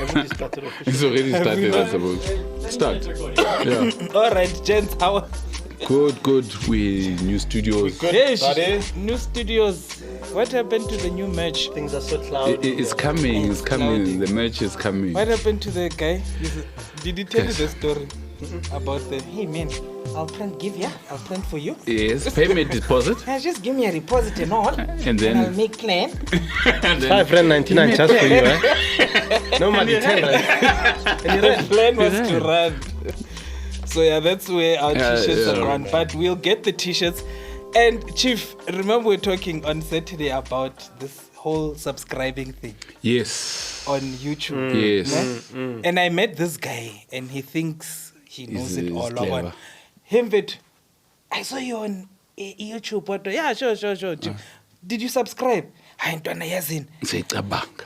Everybody started officially. It's already started, I suppose. Start. Yeah. All right, gents, how? Good. We new studios. Hey, new studios. What happened to the new merch? Things are so cloudy. It's coming. It's coming. cloudy. The merch is coming. What happened to the guy? Did he tell you the story about the? Hey man, I'll print for you. Yes, payment deposit. Just give me a deposit and all, And then I'll make plan. and then $5.99 just for you, eh? Normally $10. And the plan was to run. So yeah, that's where our t-shirts yeah. are gone. But we'll get the t-shirts. And Chief, remember we were talking on Saturday about this whole subscribing thing yes. on YouTube. Yes. No? And I met this guy, and he thinks he knows it He's all. clever. On him, I saw you on YouTube. What? Yeah, sure. Chief. Did you subscribe? I ain't done Say tabak.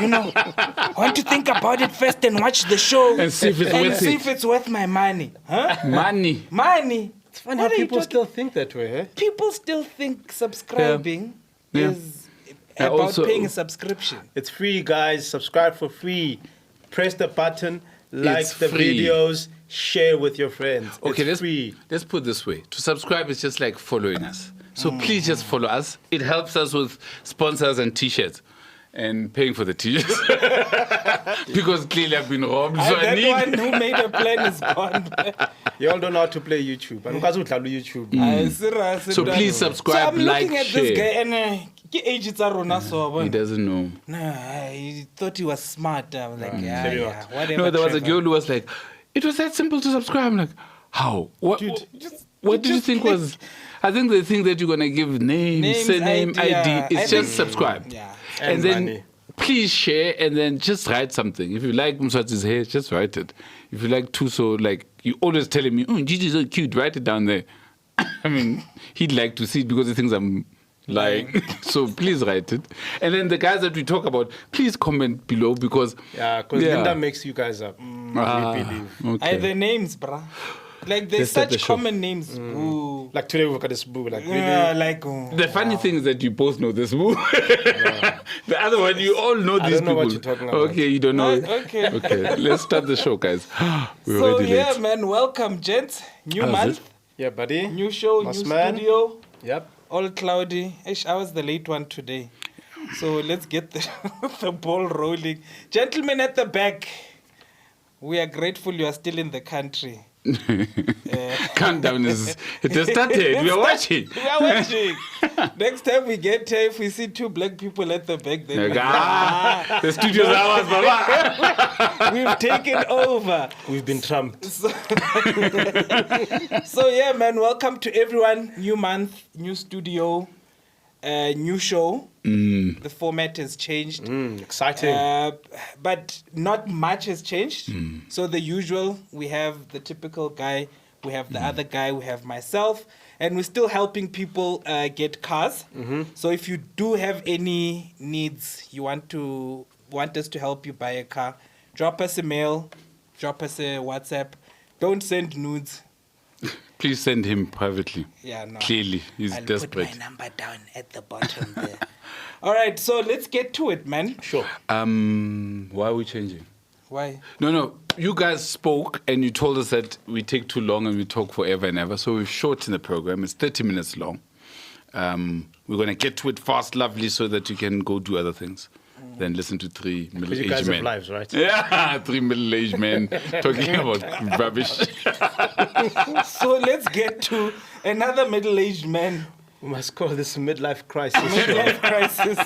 you know, I want to think about it first and watch the show And see if it's worth see it. if it's worth my money. Huh? Money. Money. It's funny how people still think that way, eh? People still think subscribing Yeah. is Yeah, about also- paying a subscription. It's free, guys. Subscribe for free. Press the button, like It's the free. videos, share with your friends. Okay, it's free. let's put it this way. To subscribe is just like following us. So please just follow us. It helps us with sponsors and t-shirts. And paying for the t-shirts. Because clearly I've been robbed. So I that need... one who made a plan is gone. You all don't know how to play YouTube. And guys who play YouTube. So please subscribe, so I'm like, looking at share. this guy and ke age it's a rona so He doesn't know. Nah, he thought he was smart. I was like, yeah, Maybe yeah, whatever. No, there was a Trevor. girl who was like, it was that simple to subscribe. I'm like, how? What, Dude, what did you just think click. was... I think they think that you're going to give name, surname, ID. I It's think- just subscribe. Yeah. And then money. please share and then just write something. If you like Mswati's hair, just write it. If you like Tuso, like you always telling me, oh, Gigi's so cute, write it down there. I mean, he'd like to see it because he thinks I'm lying. So please write it. And then the guys that we talk about, please comment below because... Yeah, because Linda makes you guys up. We believe. Okay. The names, bruh. Like there's Let's start the such show. common names. Ooh. Like today we got this boo. Like really. Yeah, like The funny thing is that you both know this move. The other one, you all know I these don't know people. what you're talking about. Okay, you don't know. Okay. Okay, let's start the show, guys. We're So already yeah, late. man, welcome, gents. New How's month, it? Yeah, buddy. new show, Boss new man. studio, Yep. all cloudy. Ish, I was the late one today. So let's get the ball rolling. Gentlemen at the back, we are grateful you are still in the country. Countdown is... It has started. We are watching. We are watching. Next time we get here, if we see two black people at the back, then The studio's ours, Baba. we've taken over. We've been trumped. So yeah, man, welcome to everyone. New month, new studio, new show. The format has changed. Exciting. But not much has changed. So the usual, we have the typical guy, we have the other guy, we have myself, and we're still helping people get cars. So if you do have any needs, you want us to help you buy a car, drop us a mail, drop us a WhatsApp. Don't send nudes. Please send him privately. Yeah, no. Clearly, he's I'll desperate. put my number down at the bottom there. All right, so let's get to it, man. Sure. Why are we changing? Why? No. You guys spoke and you told us that we take too long and we talk forever and ever. So we've shortened the program. It's 30 minutes long. We're going to get to it fast, lovely, so that you can go do other things. Then listen to three Because you middle-aged guys men. have lives, right? Yeah, three middle-aged men talking about rubbish. So let's get to another middle-aged man We must call this a midlife crisis. midlife crisis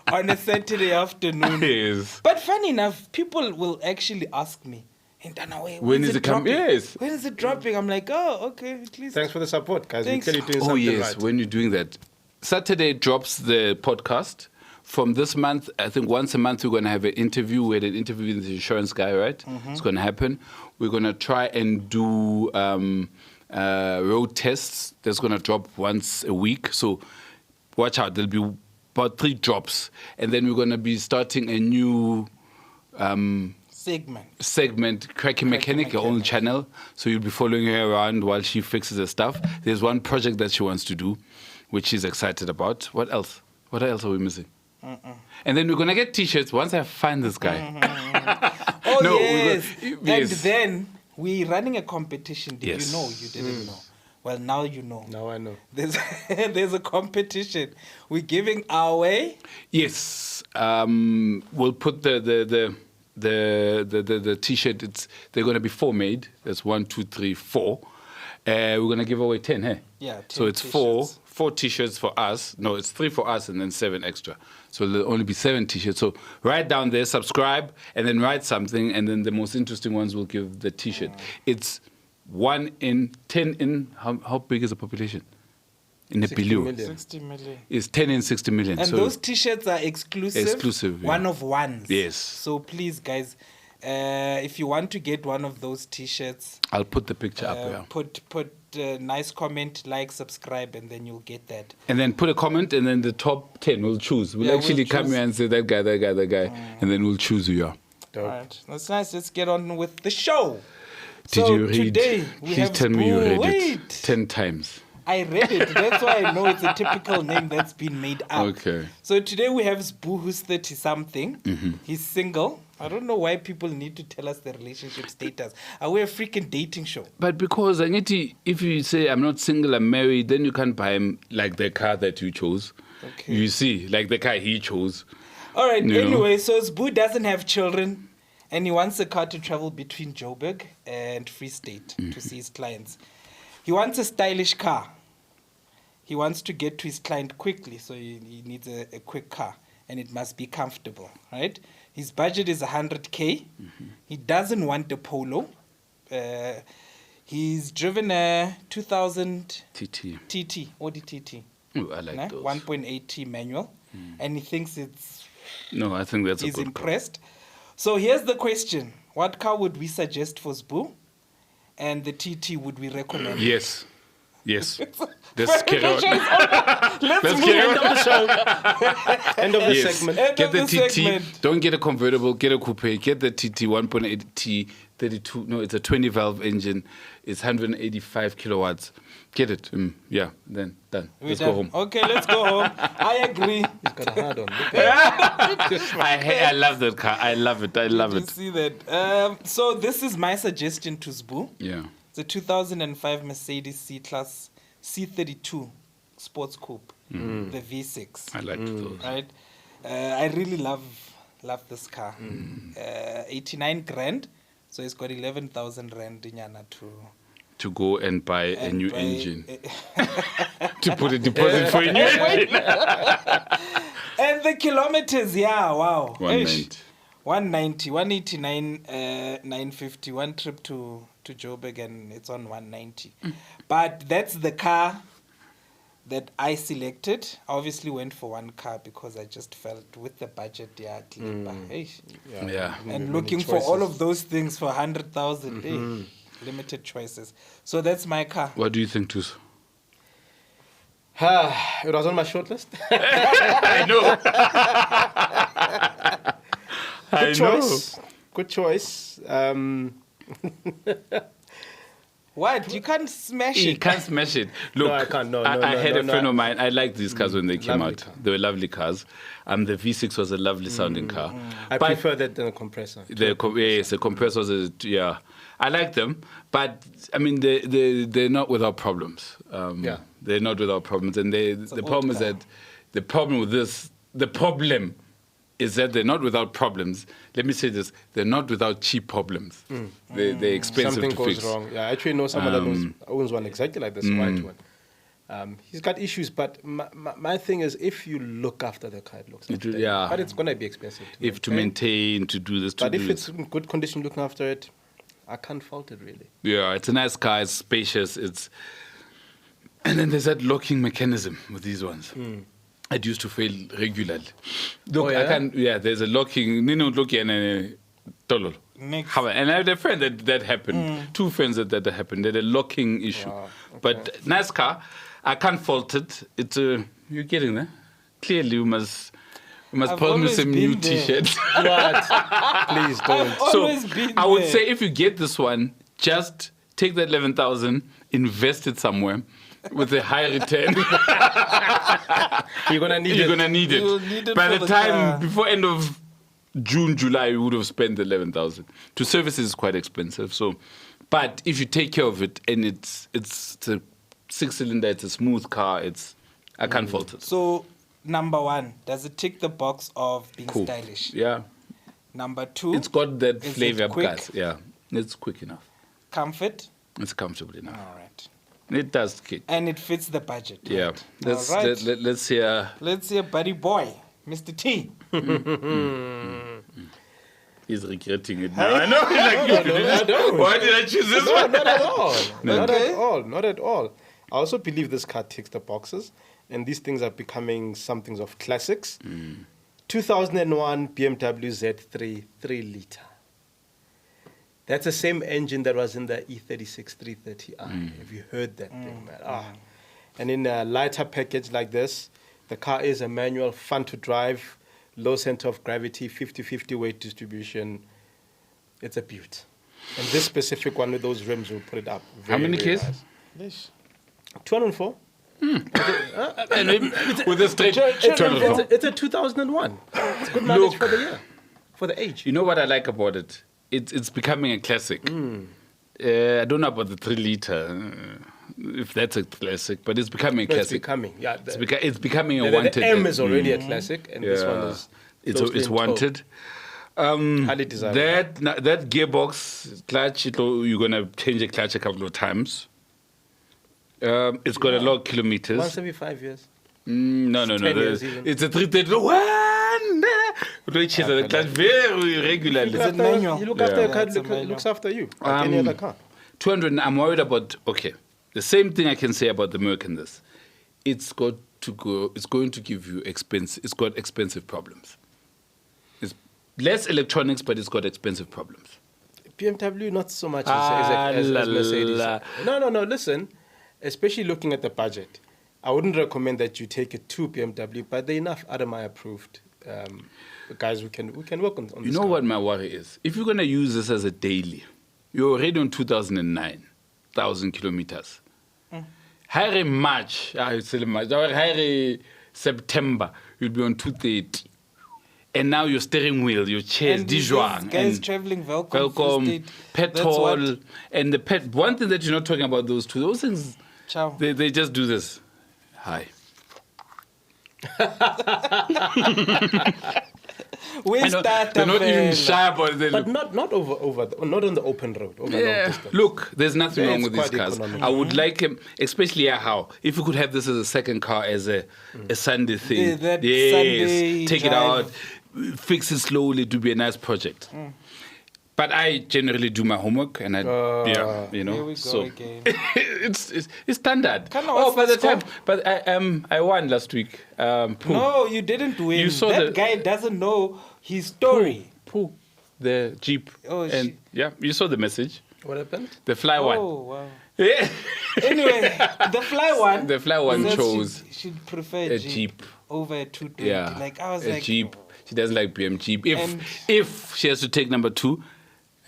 on a Saturday afternoon. Yes. But funny enough, people will actually ask me, Ntana, When is it coming? dropping? Yes. When is it dropping? I'm like, oh, okay, at least. Thanks for the support, guys. Thanks. We tell you doing Oh, something yes, right. when you're doing that. Saturday drops the podcast. From this month, I think once a month we're going to have an interview. We had an interview with the insurance guy, right? It's going to happen. We're going to try and do road tests. That's going to drop once a week. So watch out. There'll be about 3 drops. And then we're going to be starting a new segment, Cracking Mechanic, your own channel. So you'll be following her around while she fixes her stuff. There's one project that she wants to do, which she's excited about. What else? What else are we missing? And then we're going to get T-shirts once I find this guy. Oh, No, yes. yes. And then we're running a competition. Did Yes. you know? You didn't know. Well, now you know. Now I know. There's a competition. We're giving away. Yes. We'll put the T-shirt. They're going to be 4 made. That's 1, 2, 3, 4. We're going to give away 10, hey? Yeah, 10 So it's T-shirts. 4 T-shirts for us. No, it's 3 for us and then 7 extra. So there'll only be 7 T-shirts. So write down there, subscribe, and then write something, and then the most interesting ones will give the T-shirt. It's 1 in 10 in. How big is the population? In a 60 billion. million. 60 million. It's 10 in 60 million. And so those T-shirts are exclusive. Exclusive, yeah. One of ones. Yes. So please, guys, if you want to get one of those T-shirts, I'll put the picture up here. put a nice comment, like, subscribe, and then you'll get that. And then put a comment, and then the top 10 we'll choose. We'll Yeah, actually we'll come choose. here and say that guy, and then we'll choose who you are. Dope. All right, that's nice. Let's get on with the show. Did So you read? today we Please have tell me you read Wait. it 10 times. I read it. That's why I know it's a typical name that's been made up. Okay. So today we have Sbu, who's 30-something. Mm-hmm. He's single. I don't know why people need to tell us their relationship status. Are we a freaking dating show? But because I need to, if you say I'm not single, I'm married, then you can't buy him like the car that you chose. Okay. You see, like the car he chose. All right. You know. Anyway, so Sbu doesn't have children, and he wants a car to travel between Joburg and Free State to see his clients. He wants a stylish car. He wants to get to his client quickly, so he needs a quick car, and it must be comfortable, right? His budget is 100K. He doesn't want a Polo. He's driven a 2000 TT. TT, Audi TT, Oh, I like those. 1.8T manual, and he thinks it's. No, I think that's a He's good car. impressed. So here's the question: what car would we suggest for Sbu, and the TT would we recommend? Yes. Yes. Let's carry on. Let's move carry on. on. End of the show. End of the Yes. segment. End Get of the the TT. segment. Don't get a convertible. Get a coupe. Get the TT 1.8T 32. No, it's a 20 valve engine. It's 185 kilowatts. Get it. Yeah. Then done. We're Let's done. go home. Okay, let's go home. I agree. He's got a hard on. Look at it. I love that car. I love it. I love You it. see that? So this is my suggestion to Sbu. Yeah. It's a 2005 Mercedes C-Class C32 Sports Coupe, the V6. I like those. Right? I really love this car. 89 grand. So it's got 11,000 rand inyana To go and buy a new buy- engine. To put a deposit for a new engine. And the kilometers, yeah, wow. 190. 190, 189, 950. One trip to Joburg and it's on 190. But that's the car that I selected. I obviously went for one car because I just felt with the budget, yeah, Yeah. and looking for all of those things for 100,000. Limited choices. So that's my car. What do you think, Tus? It was on my short list. I know. Good choice. Good choice. What? You can't smash You it. can't smash it. Look, No, I can't. No, I no, had no, a no, friend no. of mine. I liked these cars when they came Lovely out. car. They were lovely cars. The V6 was a lovely sounding car. I But prefer that than a compressor. yes, the compressor was yeah. I like them, but I mean they're not without problems. Yeah. They're not without problems, and the old problem is car. that the problem with this, the problem is that they're not without problems. Let me say this: they're not without cheap problems. They're expensive Something to goes fix. wrong. Yeah, I actually know someone that owns one exactly like this white one. He's got issues, but my thing is, if you look after the car, it looks It- after yeah. But it's going to be expensive. If to maintain, to do this, to But do if this. it's in good condition, looking after it, I can't fault it really. Yeah, it's a nice car. It's spacious. And then there's that locking mechanism with these ones. It used to fail regularly. Look, Oh, yeah? I can't. Yeah, there's a locking. Nino locking and tolol. Next. And I had a friend that happened. Two friends that happened. They had a locking issue. Wow, okay. But nice car. I can't fault it. It's you're getting there. Clearly, we must I've put me always some been new there. T-shirts. What? Please don't. I've always been I would there. say if you get this one, just take that 11,000, invest it somewhere, with a high return. You're gonna need You're it. gonna need it. You'll need it By for the the time car. before end of June, July, you would have spent 11,000. To service is quite expensive. So, but if you take care of it and it's a 6-cylinder, it's a smooth car. I can't fault it. So, number 1, does it tick the box of being Cool. stylish? Yeah, Number 2, it's got that is it flavor, quick? guys. Yeah, it's quick enough. comfort. It's comfortable enough. All right. It does kick. And it fits the budget. Yeah. right? Let's All right. let's hear. Let's hear Buddy Boy, Mr. T. He's regretting it now. I know. He's like, why did I choose this No, one? not at all. Not Okay. at all. Not at all. I also believe this car ticks the boxes, and these things are becoming something of classics. 2001 BMW Z3 3-liter. That's the same engine that was in the E36 330i. Have you heard that thing, man? And in a lighter package like this, the car is a manual, fun to drive, low center of gravity, 50-50 weight distribution. It's a beaut. And this specific one with those rims will put it up. How many very Ks? nice. 204. And with a straight It's turn. a, it's a 2001. It's good mileage Look. for the year, for the age. You know what I like about it? It's becoming a classic. I don't know about the 3-liter, if that's a classic, but it's becoming a No, it's classic. becoming. Yeah, It's becoming a the wanted. M is already a classic, and this one is closely it's in tow. wanted. Highly desirable. That gearbox clutch, you're gonna change the clutch a couple of times. It's got a lot of kilometers. Once every 5 years. No. 10 years even. It's a 330 one. Which is the clutch very regularly. Is it manual? You look after Yeah. a car, It's a manual. looks after you, like any other car. 200. I'm worried about. Okay, the same thing I can say about the Merc in this. It's got to go. It's going to give you expense. It's got expensive problems. It's less electronics, but it's got expensive problems. BMW, not so much as Mercedes. la. No. Listen, especially looking at the budget, I wouldn't recommend that you take it to BMW, but they're enough RMI approved guys we can work on You this know car. what my worry is? If you're going to use this as a daily, you're already on 2009,000 kilometers. Higher March, higher September, you'll be on 230. And now your steering wheel, your chairs, And these Dijon, guys and traveling Velcom, Velcom, Free State. That's petrol, what- and the pet. One thing that you're not talking about, those things, Ciao. they just do this. Hi. We I know, start they're not even fella. shy about it. But not not on the open road, over long distance. Look, there's nothing Yeah, wrong it's with these quite cars. economical. I would like him, especially how if you could have this as a second car, as a Sunday thing. That yes, Sunday take it drive. out, fix it slowly. It would be a nice project. But I generally do my homework, and Here we go so again. it's standard. Kinda Oh, what's by the the time, score? but I won last week. Pooh. No, you didn't win. You saw that the- guy doesn't know his story. Pooh, the Jeep. Oh, and yeah, you saw the message. What happened? The fly one. Oh, wow. Yeah. Anyway, the fly one. The fly one said chose she'd prefer a Jeep, Jeep. over a 220. Yeah, Like I was a like, Jeep. She doesn't like BM Jeep. And- If she has to take number 2,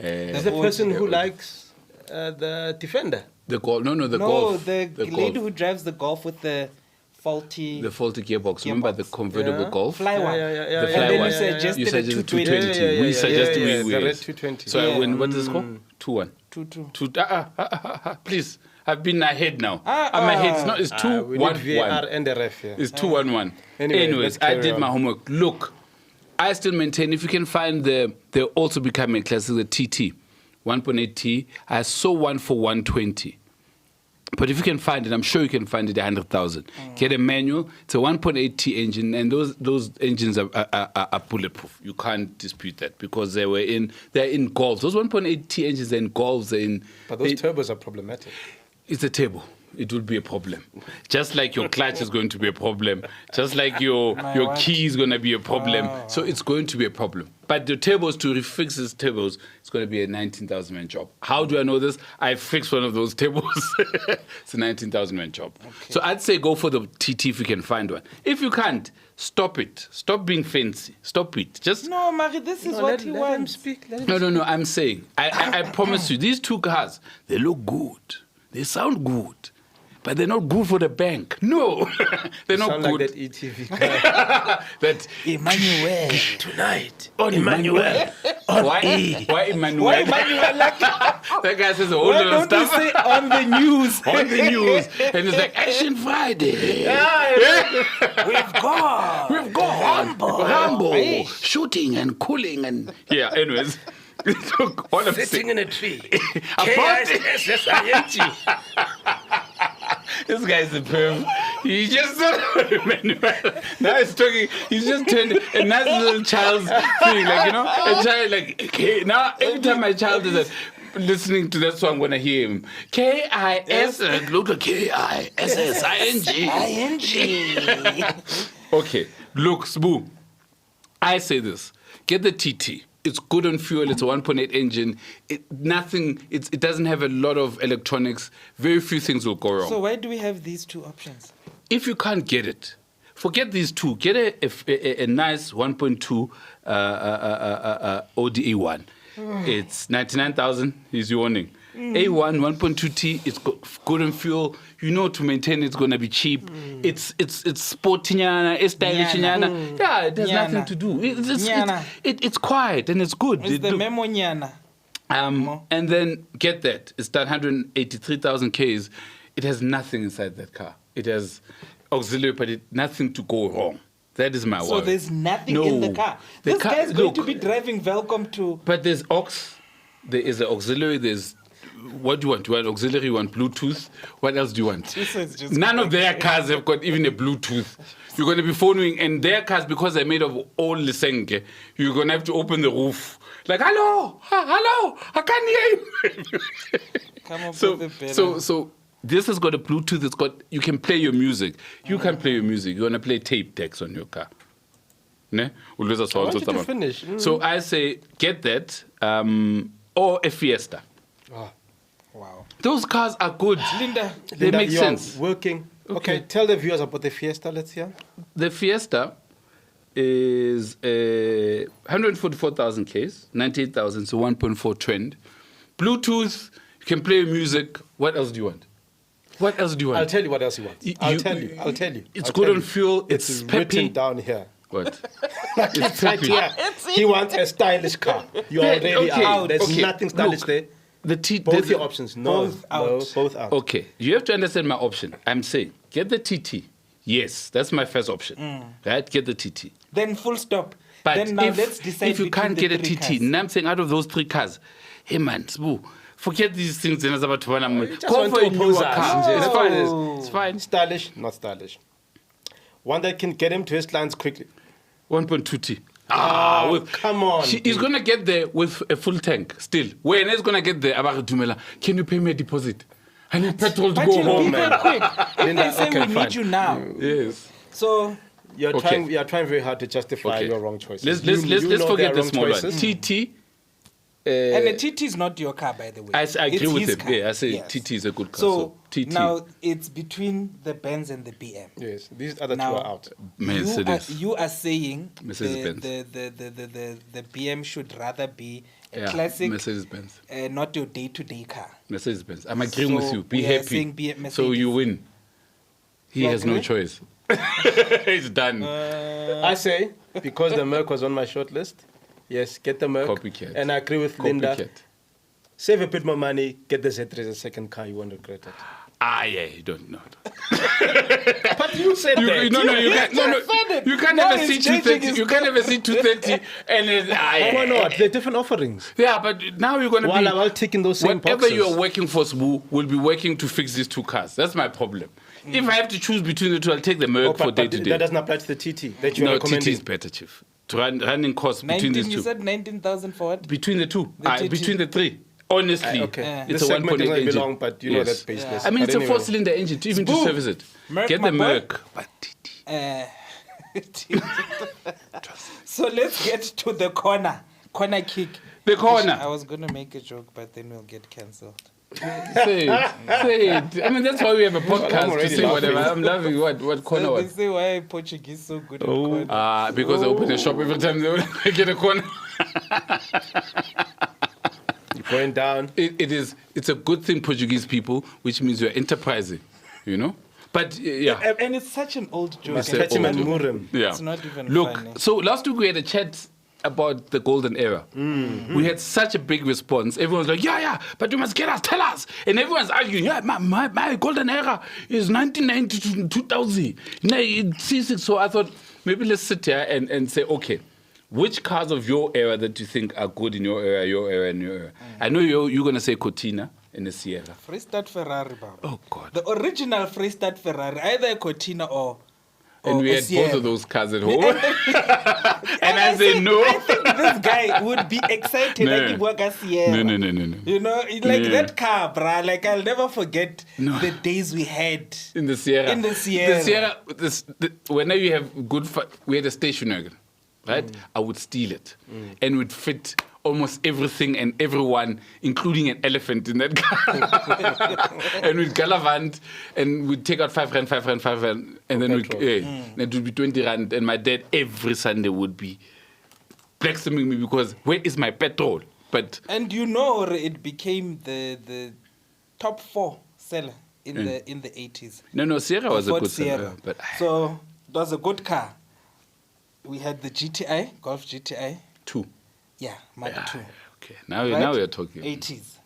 Is the person who likes the Defender? the Golf. No, the no, Golf. the lady Golf. who drives the Golf with the faulty The faulty gearbox. Remember the Gearbox. convertible Yeah. Golf? fly one. Yeah, The fly and then one. you suggested You a suggested 220. 220. We suggested the we red 220. So I Yeah. win. What is it called? 2-1. 2-2. Please, I've been ahead now. Ah, I'm ahead. It's not. It's We need VAR 2-1-1. and the ref here. It's 2-1-1. Anyway, Anyways, let's I carry did on. my homework. Look, I still maintain if you can find they're also becoming classic, the TT, 1.8T. I saw one for 120. But if you can find it, I'm sure you can find it at 100,000. Get a manual. It's a 1.8T engine, and those engines are bulletproof. You can't dispute that because they're in Golfs. Those 1.8T engines are in Golfs. But those turbos are problematic. It's a turbo. It will be a problem. Just like your clutch is going to be a problem. Just like your what? key is going to be a problem. So it's going to be a problem. But the turbos, to refix these turbos, it's going to be a 19,000 man job. How do I know this? I fixed one of those turbos. It's a 19,000 man job. Okay. So I'd say go for the TT if you can find one. If you can't, stop it. Stop being fancy. Stop it. Just No, Mari, this is what he let him wants. speak. Let him no. I'm saying, I promise you, these two cars, they look good. They sound good. but they're not good for the bank. No, they're not Sound good. like that ETV guy. That Emmanuel. Tonight. on Emmanuel. Why Emmanuel? Why Emmanuel? Like, That guy says a whole why lot of don't you stuff say on the news? on the news, and it's like Action Friday. We've got. We've got Rambo shooting and cooling and yeah. Anyways, all I'm saying, in a tree. about K-I-S-S-I-N-G. this guy is a perv. He just Emmanuel. Now he's talking. He's just turned a nice little child's thing, like a child like. Okay, now every time my child is listening to that song, I'm gonna hear him. K-I-S. Look at K-I-S-S-I-N-G. ING. Okay, look, Sbu. I say this: get the TT. It's good on fuel. It's a 1.8 engine. It doesn't have a lot of electronics. Very few things will go wrong. So why do we have these two options? If you can't get it, forget these two. Get a nice 1.2 ODE one. It's 99,000 is your warning. A1 1.2T. It's good on fuel. You know to maintain it's gonna be cheap. It's sportinyana, it's stylishinyana. Yeah, it has nothing to do. It's quiet and it's good. It's the memonyana. And then get that. It's done 183,000 Ks. It has nothing inside that car. It has auxiliary, but nothing to go wrong. That is my So worry. there's nothing in the car. This guy's going to be driving welcome to. But there's aux. There is an auxiliary. There's what do you want? You want auxiliary? You want Bluetooth? What else do you want? This is just None of their cars have got even a Bluetooth. You're going to be phoning, and their cars, because they're made of all Lisenke, you're going to have to open the roof. Like, hello, I can't hear you. Come up with a better. So this has got a Bluetooth. It's got, you can play your music. You can play your music. You want to play tape decks on your car. Ne? I want you to finish. So I say get that or a Fiesta. Oh. Wow. Those cars are good. Linda, They make you're sense. Working. Okay. Okay, tell the viewers about the Fiesta. Let's hear. The Fiesta is 144,000 Ks, 98,000, so 1.4 trend. Bluetooth, you can play music. What else do you want? What else do you want? I'll tell you what else you want. I'll tell you. It's good on fuel. It's It's written peppy. down here. What? It's right here. He wants a stylish car. You Yeah, already okay, are. There's okay. nothing stylish Look, there. Both your options. No, Both out. both out. Okay, you have to understand my option. I'm saying get the TT. Yes, that's my first option. Right? Get the TT. then full stop. But then now if, let's decide if you between can't the get a three TT, cars. and I'm saying out of those three cars, hey man, Sbu, forget these things. Go just for a want to newer oppose us. car. No. It's fine. It's fine. Stylish, not stylish. One that can get him to his clients quickly. 1.2T. Come on. He's going to get there with a full tank still. When he's going to get there, Abaridumela, can you pay me a deposit? I need petrol to But go you'll home, be man. there quick. If Linda, they say okay, we fine. need you now. Yes. So You're Okay. trying very hard to justify Okay. your wrong choices. Let's You know forget they're the wrong small one. choices. TT. and the TT is not your car, by the way. I agree It's with his him. car. Yeah, I say Yes. TT is a good car. So TT. now it's between the Benz and the BM. Yes, these other two Now- are out. Mercedes. You are saying Mercedes-Benz. the BM should rather be a Yeah, classic, Mercedes-Benz. not your day-to-day car. Mercedes-Benz. I'm agreeing with So you. Be we are happy. saying So you win. He You has no agree? choice. It's done. I say, because the Merc was on my short list, yes, get the Merc. Copycat. And I agree with Linda. Copycat. Save a bit more money, get the Z3 as a second car, you won't regret it. Yeah, you don't know. But you said that. You can't. No, you can't Now have a he's changing C230. his You can't have a C230 and it's Why not? They're different offerings. Yeah, but now you're gonna While be. I'm all ticking those same Whatever boxes. you are working for, Sbu, will be working to fix these two cars. That's my problem. If I have to choose between the two, I'll take the Merc for day to that day. doesn't apply to the TT that you're No, TT recommending. is better, Chief. To running costs between 19, these you two. said 19,000 for what? Between the two. The TT. Between the three. Honestly. Okay. It's This a segment 1.8 is going to be engine. long, but you know Yes. that's baseless. I mean, But it's a anyway. four-cylinder engine, even to Sbu. service it. Merc, Get my the boy. Merc. But TT. So let's get to the corner kick. The corner. I was going to make a joke, but then we'll get cancelled. Say it. Say it. I mean, that's why we have a podcast to already say laughing. whatever. I'm laughing. What corner So they was? say why Portuguese so good at corner. Because they open a shop every time they get a corner. You're going down. It's a good thing, Portuguese people, which means you're enterprising. you know. But yeah, And it's such an old joke. It's an Catch him old and joke. Murim. Yeah. It's not even Look, funny. so last week we had a chat about the golden era. We had such a big response. Everyone's like, yeah, but you must get us, tell us. And everyone's arguing, yeah, my golden era is 1990 to 2000. So I thought, maybe let's sit here and say, okay, which cars of your era that you think are good in your era, and your era? I know you're going to say Cortina and the Sierra. Freestyle Ferrari, Baba. Oh, God. The original Freestyle Ferrari, either a Cortina or And we a had Sierra. both of those cars at home. And I said, no. I think this guy would be excited No. like he work a Sierra. No. You know, like Yeah. that car, bruh. Like I'll never forget No. the days we had. In the Sierra. In the Sierra. The Sierra, whenever you have we had a station wagon, right? I would steal it. And would fit almost everything and everyone, including an elephant in that car. And we'd gallivant and we'd take out 5 rand, and then it would be 20 rand. And my dad every Sunday would be blacksmithing me because where is my petrol? But And you know, it became the top 4 seller in the 80s. no, Sierra was a Ford good Sierra. seller. But So it was a good car. We had the GTI, Golf GTI. 2. Yeah, Mark II. Okay, now Right? we're talking. 80s.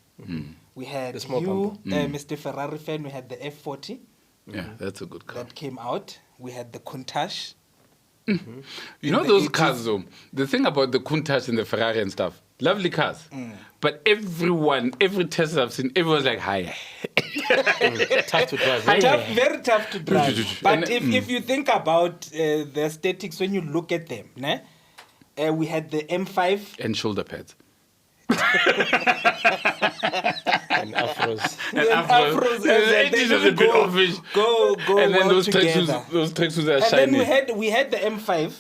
We had The small you, bumper. Mr. Ferrari fan. We had the F40 Yeah, that's a good car. that came out. We had the Countach. You in know the those 80s. cars though, the thing about the Countach and the Ferrari and stuff, lovely cars. But every Tesla I've seen, everyone's like, hi. Tough to drive. Hi. Tough, very tough to drive. But And, if you think about the aesthetics, when you look at them, ne? We had the M5. And shoulder pads. And afros. And afros, Yeah, and it is they a bit go- offish. Go And then well those together. tracksuits are And shiny. then we had the M5.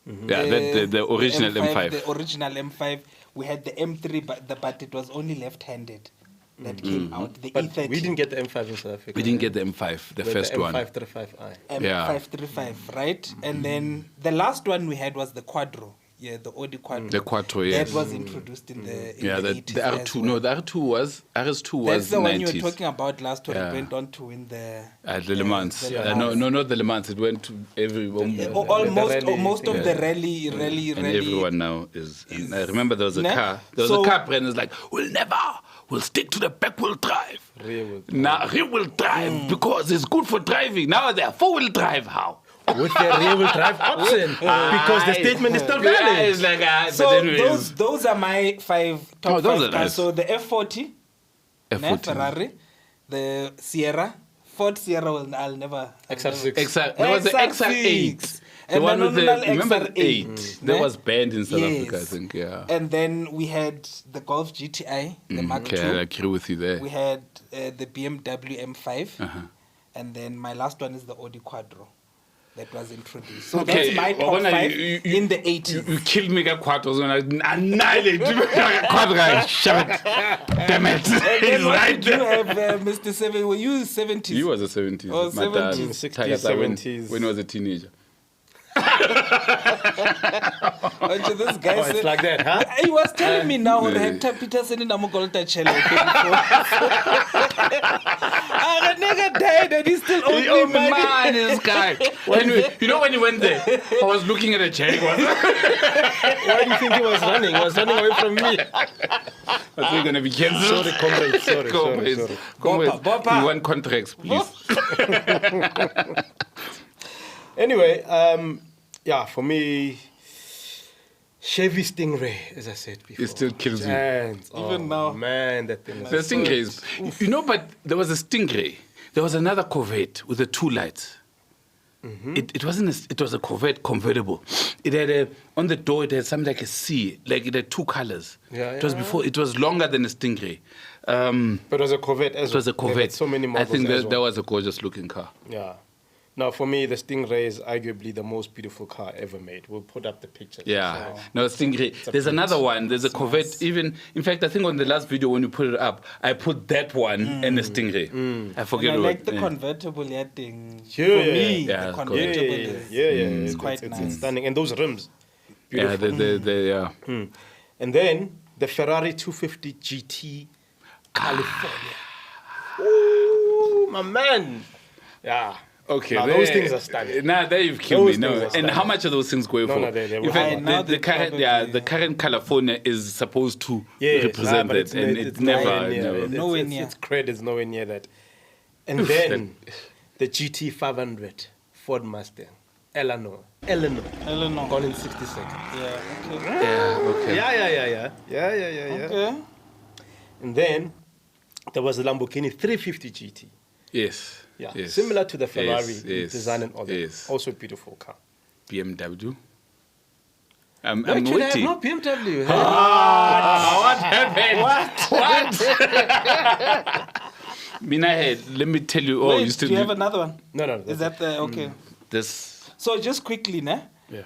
Yeah, the original M5. The original M5. We had the M3, but it was only left-handed that came out. The But E30. we didn't get the M5 in South Africa. We didn't get the M5, the We had first the one. M535i. M535, right? And then the last one we had was the Quattro. Yeah, the Audi Quattro. The Quattro, yes. That was introduced in the Yeah, the the 80s R2. as well. No, the RS2 was That's 90s. the one you were talking about last one. Yeah. It went on to win the... The Le Mans. the Le No, Mans. not the Le Mans. It went to everyone. Most of the rally. And everyone now is. And I remember there was a Ne? car. There was So- a car brand that's like, we'll stick to the back wheel drive. Rear-wheel Now, rear wheel drive because it's good for driving. Now they're 4-wheel drive. How? With the rear-wheel drive option. Because the statement is still Yeah, valid. it's like, So but anyways. those are my top Oh, those 5 are cars. nice. So the F40, ne, F40. Ferrari, the Sierra, Ford Sierra, I'll never... XR6. There was the XR8. The one with the, remember the 8? That was banned in South Africa, I think, yeah. And then we had the Golf GTI, the Mark Okay, I II. agree with you there. We had the BMW M5. Uh-huh. And then my last one is the Audi Quattro that was introduced. So Okay, that's my top Wabona, 5 you- in the 80s. You killed me, Quattro. So I annihilate Quattro. Shut it. Damn it. And He's then what right did you there. have, Mr. 7? Were you 70s? He was a 70s. Oh, My dad, 70s, 60s, Tagata, when 70s. he was a teenager. Aren't this guy Oh, it's said, like that, huh? he was telling me now, yeah. Hector Peterson in Amugolta Chele. A nigga died and he still owed He me owed me money. money, this guy. You know when he went there, I was looking at a check. Why do you think he was running? He was running away from me. I think going to be cancelled. Sorry, comrade. Sorry. Comrades, Boppa. you want contracts, please. Anyway, yeah, for me, Chevy Stingray, as I said before. It still kills you. Giants. Even Oh, now. man, that thing is The Stingrays. You know, but there was a Stingray. There was another Corvette with the 2 lights. It wasn't. It was a Corvette convertible. It had on the door. It had something like a C. Like it had 2 colors. Yeah, It was yeah. before. It was longer than a Stingray. But it was a Corvette as It was a well. They had Corvette. so many I models think as that well. was a gorgeous looking car. Yeah. Now, for me, the Stingray is arguably the most beautiful car ever made. We'll put up the pictures. Yeah, So, no, Stingray. There's another one. There's a Corvette. Even in fact, I think on the last video when you put it up, I put that one and the Stingray. I forget And I what. like the convertible thing. Yeah, For yeah. me, Yeah, the it's convertible yeah. is It's quite it's nice. stunning. And those rims. Yeah, Beautiful. yeah. And then the Ferrari 250 GT California. Ooh, my man. Yeah. Okay, Now, those things are stunning. Nah, there you've killed Those me. things No, are and stunning. how much are those things going No, for? no, they're In worth fact, a lot. Now the they current, probably- the current California is supposed to Yes, represent but that, and it's never, nowhere near. never. Nowhere near. Its credit's nowhere near that. And then the GT 500 Ford Mustang, Eleanor, Eleanor. gone in 60 seconds. Yeah. Okay. Yeah, okay. Yeah. Okay. And then there was the Lamborghini 350 GT. Yes. Yeah, Yes. similar to the Ferrari Yes. design and all that. Yes. Also a beautiful car. BMW. I'm Actually, I have waiting. no BMW. What happened? What? Mina head, let me tell you. Oh, Wait, you still do you have another one? No. Is that the okay? this? So just quickly, nah. Yeah.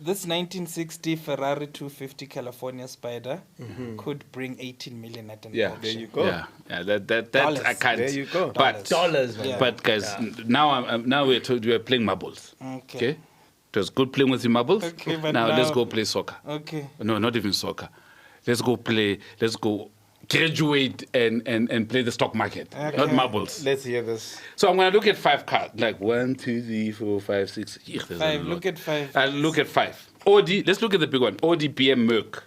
This 1960 Ferrari 250 California Spider could bring 18 million at an Yeah. auction. There you go. Yeah. That Dollars. I can't. There you go. But Dollars, man. Yeah. But guys, now we're told we are playing marbles. Okay. It was good playing with the marbles. Okay, but now let's now- go play soccer. Okay. No, not even soccer. Let's go graduate and play the stock market, not marbles. Let's hear this. So I'm gonna look at 5 cards, like 1, 2, 3, 4, 5, 6. There's a Five. lot. Look at 5. I'll look at 5. Audi. Let's look at the big one. Audi, BM, Merc,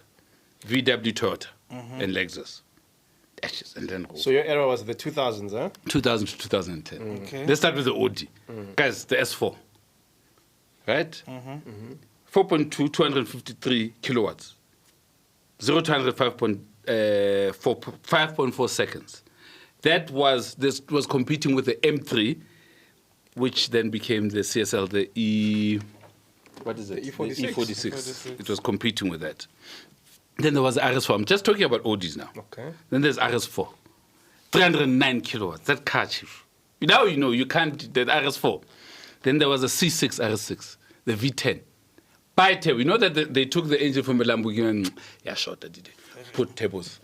VW, Toyota, and Lexus. Ashes and then So your era was the 2000s, huh? 2000 to 2010. Okay. Let's start with the Audi. Guys, the S4. Right? 4.2, 253 kilowatts. 0 to 100, 5.4 seconds. This was competing with the M3, which then became the CSL, the E. What is it? The E46. E46. It was competing with that. Then there was the RS4. I'm just talking about Audis now. Okay. Then there's RS4. 309 kilowatts. That car, chief. Now you know you can't, that RS4. Then there was a C6 RS6, the V10. Byte, we know that they took the engine from a Lamborghini and, yeah, short, did they? Put tables.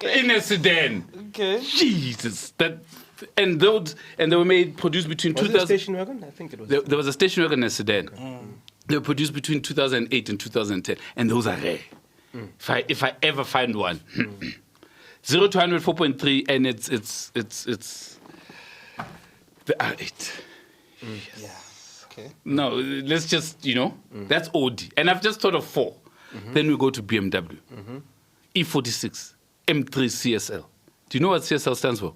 In a sedan. Okay. Jesus. And they were produced between Was it a 2000. station wagon? I think it was. There was a station wagon and a sedan. They were produced between 2008 and 2010, and those are rare. If I ever find one, 0 to 100, 4.3, and it's the R8. Yeah. Okay. No, let's just that's Audi, and I've just thought of 4. Then we go to BMW, E46, M3 CSL. Do you know what CSL stands for?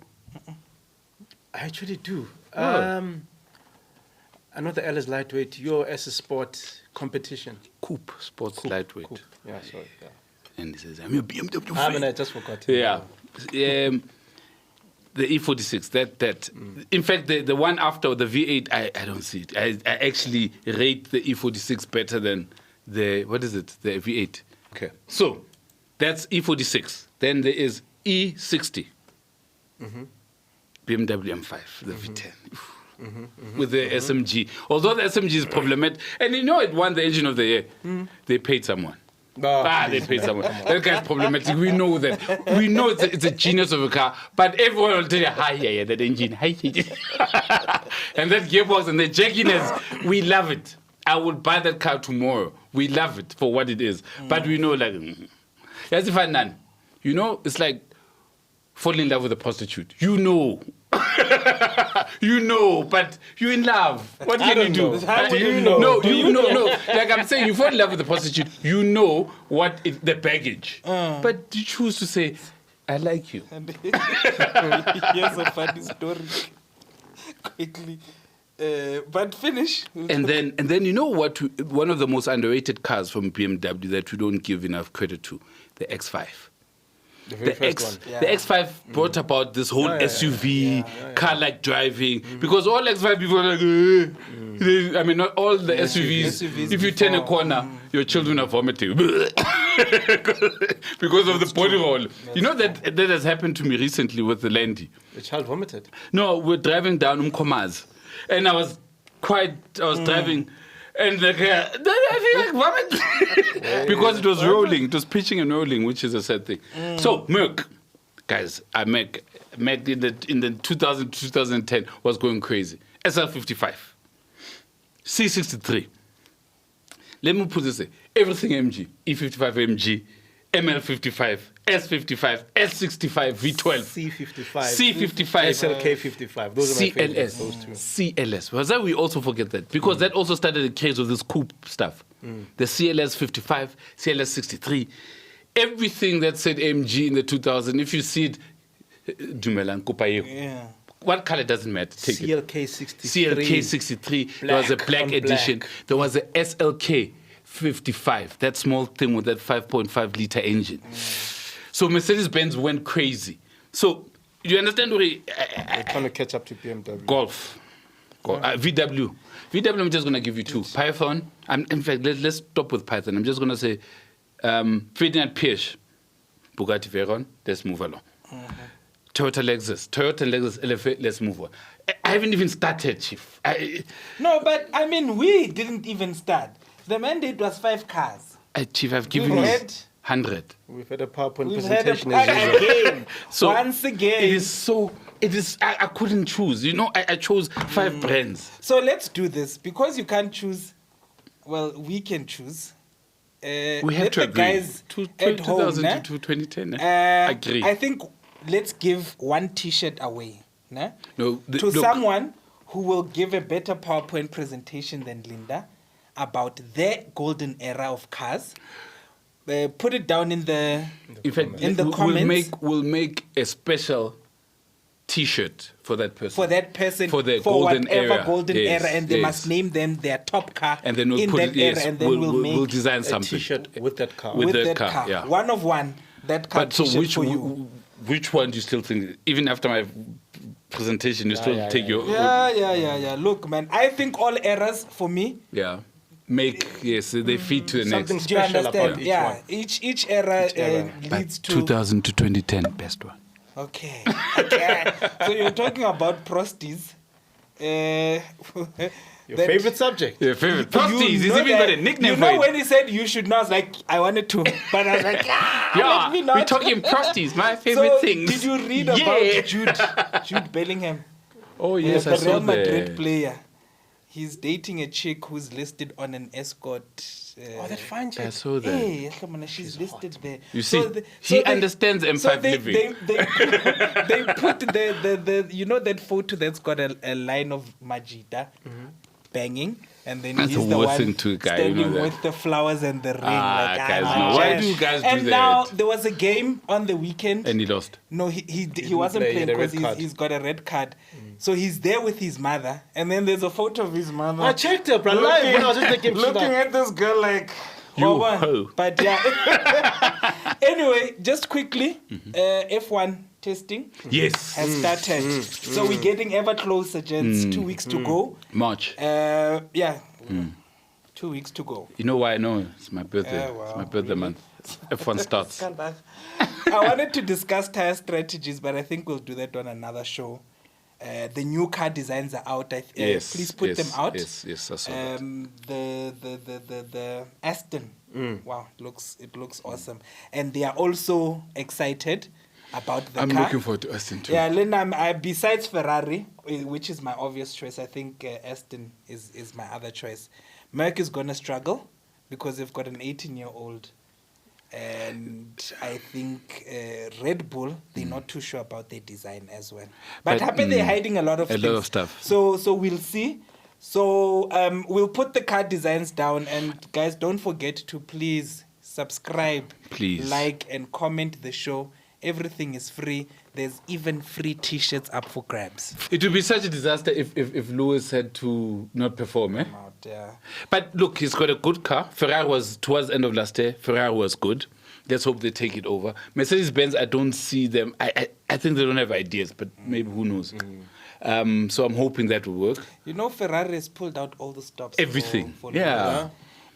I actually do. Oh. I know the L is lightweight. Your S is sport competition. Coupe, sports lightweight. Cool. Yeah, sorry. Yeah. And he says, I'm a BMW I fan. mean, I just forgot. Yeah. The E46, that. In fact, the one after the V8, I don't see it. I actually rate the E46 better than the V8. Okay. So, that's E46. Then there is E60. BMW M5, the V10. With the SMG. Although the SMG is problematic. And it won the engine of the year. They paid someone. They paid someone. That guy's problematic. We know that. We know it's a genius of a car. But everyone will tell you, hi, that engine. Hi. And that gearbox and the jackiness, we love it. I would buy that car tomorrow. We love it for what it is. But we know, as if I none. It's like falling in love with a prostitute. You know, but you're in love. What can you do? How do you know? No, no. Like I'm saying, you fall in love with the prostitute. You know the baggage. But you choose to say, I like you. And here's a funny story. Quickly. But finish. And then you know what? One of the most underrated cars from BMW that we don't give enough credit to, the X5. The very first one. The X5 brought about this whole SUV, car-like driving, because all X5 people are like, I mean, not all the SUVs. If you turn a corner, your children are vomiting because of the body roll. You know that has happened to me recently with the Landy. The child vomited. No, we're driving down Umkomazi, and I was driving. And I feel like vomit because it was rolling. It was pitching and rolling, which is a sad thing. So Merc, guys, Merc in the 2000 2010 was going crazy. SL55, C63. Let me put this way: everything MG, E55 MG, ML55, S55, S65, V12, C55. C55, SLK55. Those are my favorites, CLS, those two. CLS. Was that we also forget that because that also started the case of this coupe stuff. The CLS 55, CLS 63, everything that said AMG in the 2000. If you see it, Dumelang Kupayo. Yeah. What color doesn't matter? Take it. CLK63. CLK 63. There was a black on edition. black. There was a SLK 55. That small thing with that 5.5 liter engine. So Mercedes-Benz went crazy. So you understand what They're trying to catch up to BMW. Golf. VW. VW, I'm just going to give you two. Python. In fact, let's stop with Python. I'm just going to say Ferdinand Piëch, Bugatti Veyron. Let's move along. Toyota Lexus, LFA, let's move on. I haven't even started, Chief. No, but I mean, we didn't even start. The mandate was 5 cars. Chief, I've given you 100. We've had a PowerPoint We've had presentation as usual. again. So Once again. it is, I couldn't choose. You know, I chose 5 brands. So let's do this. Because you can't choose, well, we can choose. We have let to the agree. guys at home, 2000 nah? to 2010. Agree. I think let's give one T-shirt away, nah? No, to someone who will give a better PowerPoint presentation than Linda about their golden era of cars. Put it down in the comments. We'll make a special T-shirt for that person. For that person, for the for golden whatever era. golden Yes, era, and they yes. must name them their top car And then we'll in put that it, yes, era, and then we'll design A something. T-shirt with that car. With that that car, car. yeah. One of one. That car But so T-shirt for you. which one do you still think, even after my presentation, you still take your... Yeah. Look, man, I think all eras for me. Yeah. They feed to the Something next. Do you special understand? about each Yeah, one. each era, leads to 2000 to 2010, best one. Okay. So you're talking about prosties. Your favorite subject. Your favorite prosties. He's even got a nickname You for know it. when he said you should not, I was like, I wanted to, but I was like, Yeah, let me not. we're talking prosties, my favorite So things. did you read about Jude Bellingham? Oh, yes, I the saw Real Madrid that. player. He's dating a chick who's listed on an escort. That fine I chick. saw that. Hey, she's listed there. You see, he understands M5 living. They put the you know that photo that's got a line of Majida banging, and then That's he's the the worst one thing to a guy, you know standing that. with the flowers and the ring. Guys, my no. Why gosh. do you guys do and that? now there was a game on the weekend. And he lost. No, he wasn't play, playing he had a because red card. he's got a red card. So he's there with his mother, and then there's a photo of his mother. I checked her, bro. Live when I was just taking looking at this girl like, You "Woman." hoe. But yeah. Anyway, just quickly, F1 testing Yes. has started. So we're getting ever closer, gents. 2 weeks to go. March. 2 weeks to go. You know why I know? It's my birthday. Wow. It's my birthday month. F1 starts. I wanted to discuss tire strategies, but I think we'll do that on another show. The new car designs are out. Yes. Please put them out. Yes, I saw that. The Aston. Wow, it looks awesome, and they are also excited about the I'm car. looking forward to Aston too. Yeah, Lynn, besides Ferrari, which is my obvious choice, I think Aston is my other choice. Merc is gonna struggle because they've got an 18-year-old. And I think Red Bull, they're not too sure about their design as well. But happy they're hiding a lot of things. lot of stuff. So we'll see. So we'll put the car designs down. And guys, don't forget to please subscribe, Please. like, and comment the show. Everything is free. There's even free T-shirts up for grabs. It would be such a disaster if Lewis had to not perform, eh? But look, he's got a good car. Ferrari was, towards the end of last year, Ferrari was good. Let's hope they take it over. Mercedes-Benz, I don't see them. I think they don't have ideas, but maybe who knows. So I'm hoping that will work. You know, Ferrari has pulled out all the stops. Everything. For Yeah.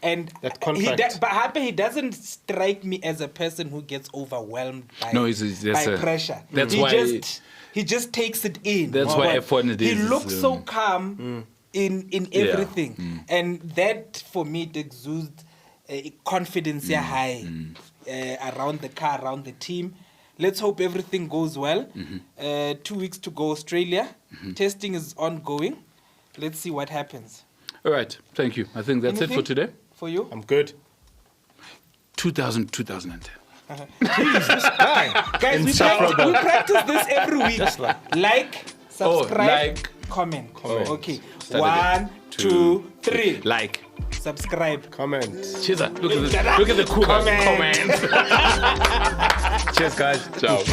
And That contract. but Happy, he doesn't strike me as a person who gets overwhelmed by, pressure. That's He just takes it in. That's why F1 it He is. looks so calm in everything. And that, for me, it exudes confidence high around the car, around the team. Let's hope everything goes well. 2 weeks to go, Australia. Testing is ongoing. Let's see what happens. All right. Thank you. I think that's it for today. For you? I'm good. 2010. Jeez, this guy. Guys, we practice this every week. Like, subscribe, comment. Okay. Saturday. 1, 2, 3. Like. Subscribe. Comment. Cheers. Look at the cool comment. Cheers, guys. Ciao.